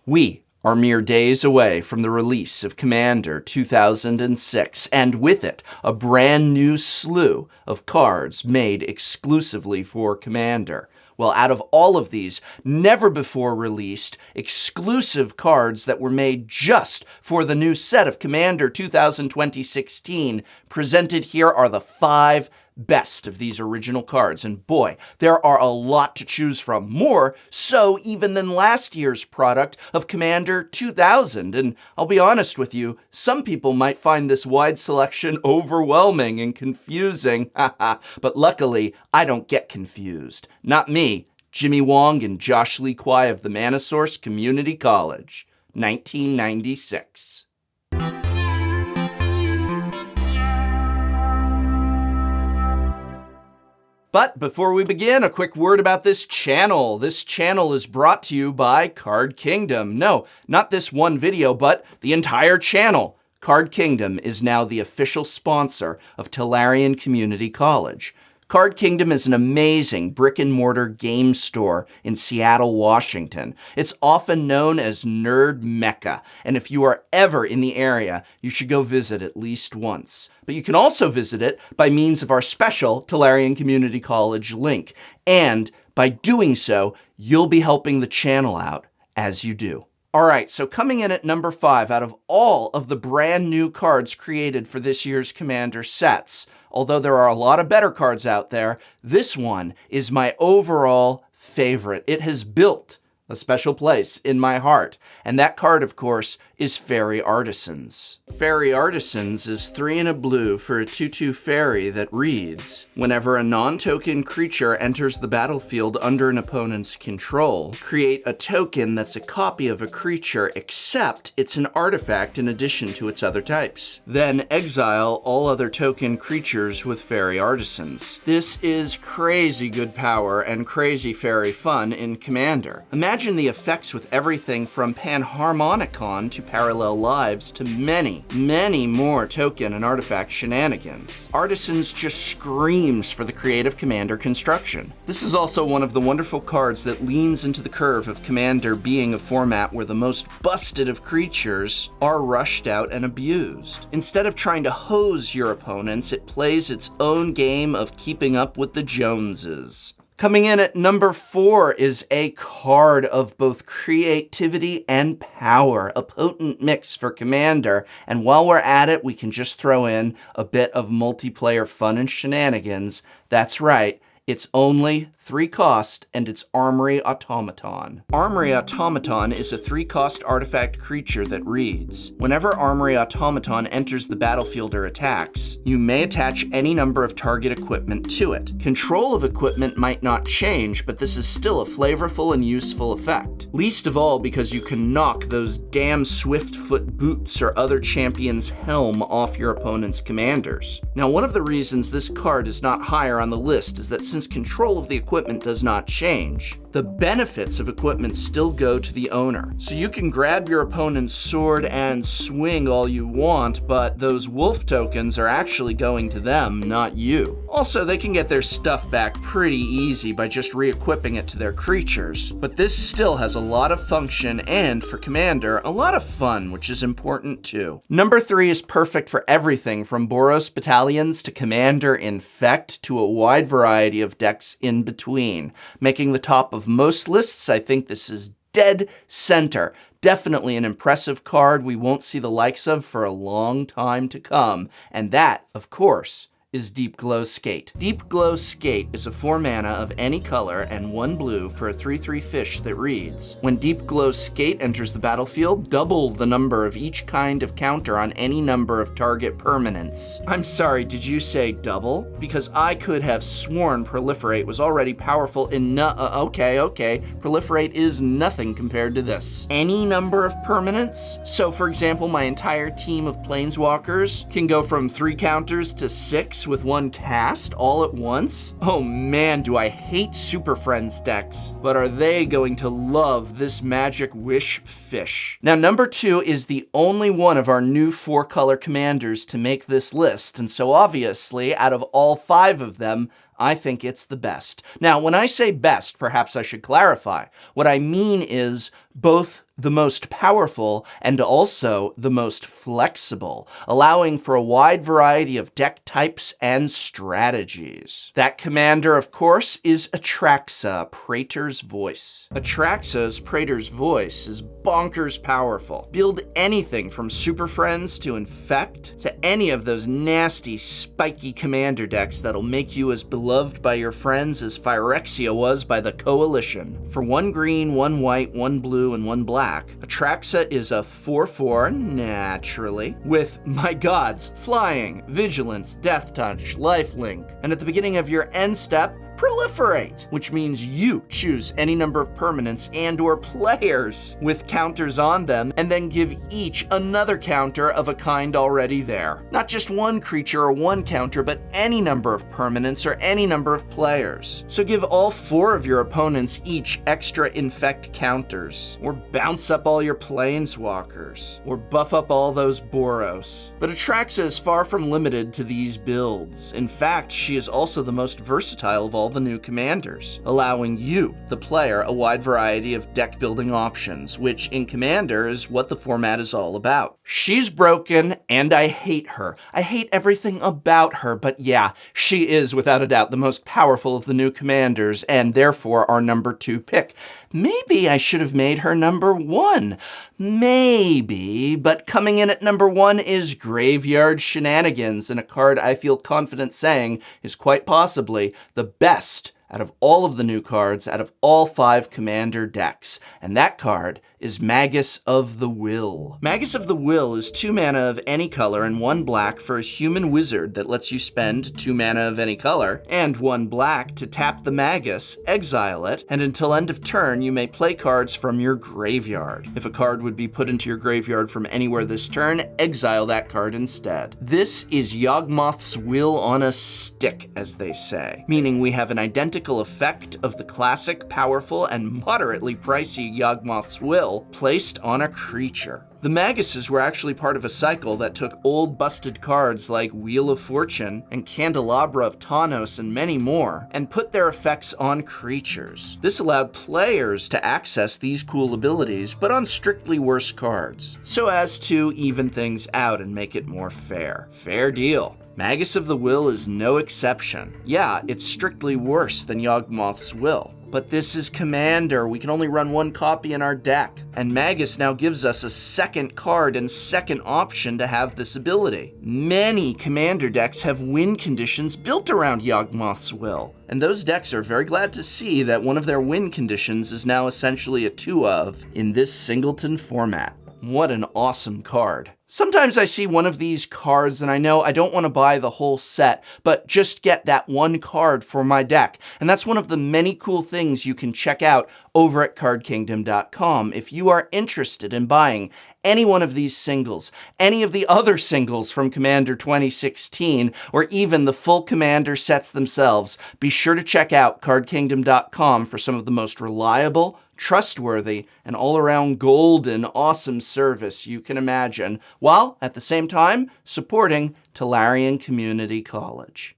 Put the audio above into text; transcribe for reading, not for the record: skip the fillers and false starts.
We are mere days away from the release of Commander 2006, and with it, a brand new slew of cards made exclusively for Commander. Well, out of all of these never before released exclusive cards that were made just for the new set of Commander 2016, presented here are the 5 best of these original cards. And boy, there are a lot to choose from. More so even than last year's product of Commander 2000. And I'll be honest with you, some people might find this wide selection overwhelming and confusing. But luckily, I don't get confused. Not me, Jimmy Wong and Josh Lee Kwai of the Manasource Community College, 1996. But before we begin, a quick word about this channel. This channel is brought to you by Card Kingdom. No, not this one video, but the entire channel. Card Kingdom is now the official sponsor of Tolarian Community College. Card Kingdom is an amazing brick-and-mortar game store in Seattle, Washington. It's often known as Nerd Mecca, and if you are ever in the area, you should go visit at least once. But you can also visit it by means of our special Tolarian Community College link, and by doing so, you'll be helping the channel out as you do. All right, so coming in at number 5 out of all of the brand new cards created for this year's Commander sets, although there are a lot of better cards out there, this one is my overall favorite. It has built a special place in my heart. And that card, of course, is Fairy Artisans. Fairy Artisans is 3 and a blue for a 2/2 fairy that reads, whenever a non-token creature enters the battlefield under an opponent's control, create a token that's a copy of a creature except it's an artifact in addition to its other types. Then exile all other token creatures with Fairy Artisans. This is crazy good power and crazy fairy fun in Commander. Imagine the effects with everything from Panharmonicon to Parallel Lives to many, many more token and artifact shenanigans. Artisans just screams for the creative Commander construction. This is also one of the wonderful cards that leans into the curve of Commander being a format where the most busted of creatures are rushed out and abused. Instead of trying to hose your opponents, it plays its own game of keeping up with the Joneses. Coming in at number 4 is a card of both creativity and power, a potent mix for Commander, and while we're at it, we can just throw in a bit of multiplayer fun and shenanigans. That's right, it's only 3 cost, and it's Armory Automaton. Armory Automaton is a 3-cost artifact creature that reads, whenever Armory Automaton enters the battlefield or attacks, you may attach any number of target equipment to it. Control of equipment might not change, but this is still a flavorful and useful effect. Least of all because you can knock those damn Swiftfoot boots or other champion's helm off your opponent's commanders. Now, one of the reasons this card is not higher on the list is that since control of the equipment does not change, the benefits of equipment still go to the owner. So you can grab your opponent's sword and swing all you want, but those wolf tokens are actually going to them, not you. Also, they can get their stuff back pretty easy by just re-equipping it to their creatures. But this still has a lot of function and, for Commander, a lot of fun, which is important too. Number 3 is perfect for everything from Boros battalions to Commander Infect to a wide variety of decks in between. Making the top of most lists, I think this is dead center. Definitely an impressive card we won't see the likes of for a long time to come. And that, of course, is Deep Glowskate. Deep Glowskate is a 4 mana of any color and 1 blue for a 3/3 fish that reads, when Deep Glowskate enters the battlefield, double the number of each kind of counter on any number of target permanents. I'm sorry, did you say double? Because I could have sworn Proliferate was already powerful enough. Okay. Proliferate is nothing compared to this. Any number of permanents? So for example, my entire team of Planeswalkers can go from 3 counters to 6 with 1 cast all at once? Oh man, do I hate Super Friends decks, but are they going to love this Magic Wish fish. Now, number 2 is the only one of our new 4-color commanders to make this list, and so obviously, out of all 5 of them, I think it's the best. Now, when I say best, perhaps I should clarify. What I mean is both the most powerful and also the most flexible, allowing for a wide variety of deck types and strategies. That commander, of course, is Atraxa, Praetor's Voice. Atraxa's Praetor's Voice is bonkers powerful. Build anything from Super Friends to Infect to any of those nasty, spiky commander decks that'll make you as beloved by your friends as Phyrexia was by the Coalition. For 1 green, 1 white, 1 blue, and 1 black, Atraxa is a 4/4, naturally, with, my gods, Flying, Vigilance, Death Touch, Lifelink, and at the beginning of your end step, Proliferate, which means you choose any number of permanents and/or players with counters on them, and then give each another counter of a kind already there. Not just one creature or one counter, but any number of permanents or any number of players. So give all 4 of your opponents each extra infect counters, or bounce up all your planeswalkers, or buff up all those Boros. But Atraxa is far from limited to these builds. In fact, she is also the most versatile of all the new commanders, allowing you, the player, a wide variety of deck building options, which in Commander is what the format is all about. She's broken, and I hate her. I hate everything about her, but yeah, she is without a doubt the most powerful of the new commanders, and therefore our number 2 pick. Maybe I should have made her number 1. Maybe, but coming in at number 1 is Graveyard Shenanigans, and a card I feel confident saying is quite possibly the best out of all of the new cards, out of all 5 commander decks. And that card is Magus of the Will. Magus of the Will is 2 mana of any color and 1 black for a human wizard that lets you spend 2 mana of any color and 1 black to tap the Magus, exile it, and until end of turn you may play cards from your graveyard. If a card would be put into your graveyard from anywhere this turn, exile that card instead. This is Yawgmoth's Will on a stick, as they say, meaning we have an identical effect of the classic, powerful, and moderately pricey Yawgmoth's Will placed on a creature. The Maguses were actually part of a cycle that took old busted cards like Wheel of Fortune and Candelabra of Tawnos and many more, and put their effects on creatures. This allowed players to access these cool abilities, but on strictly worse cards, so as to even things out and make it more fair. Fair deal. Magus of the Will is no exception. Yeah, it's strictly worse than Yawgmoth's Will. But this is Commander. We can only run 1 copy in our deck. And Magus now gives us a second card and second option to have this ability. Many Commander decks have win conditions built around Yawgmoth's Will. And those decks are very glad to see that one of their win conditions is now essentially a 2 of in this singleton format. What an awesome card. Sometimes I see one of these cards and I know I don't want to buy the whole set, but just get that 1 card for my deck. And that's one of the many cool things you can check out over at cardkingdom.com if you are interested in buying any one of these singles, any of the other singles from Commander 2016, or even the full Commander sets themselves. Be sure to check out cardkingdom.com for some of the most reliable, trustworthy, and all-around golden awesome service you can imagine, while at the same time supporting Tolarian Community College.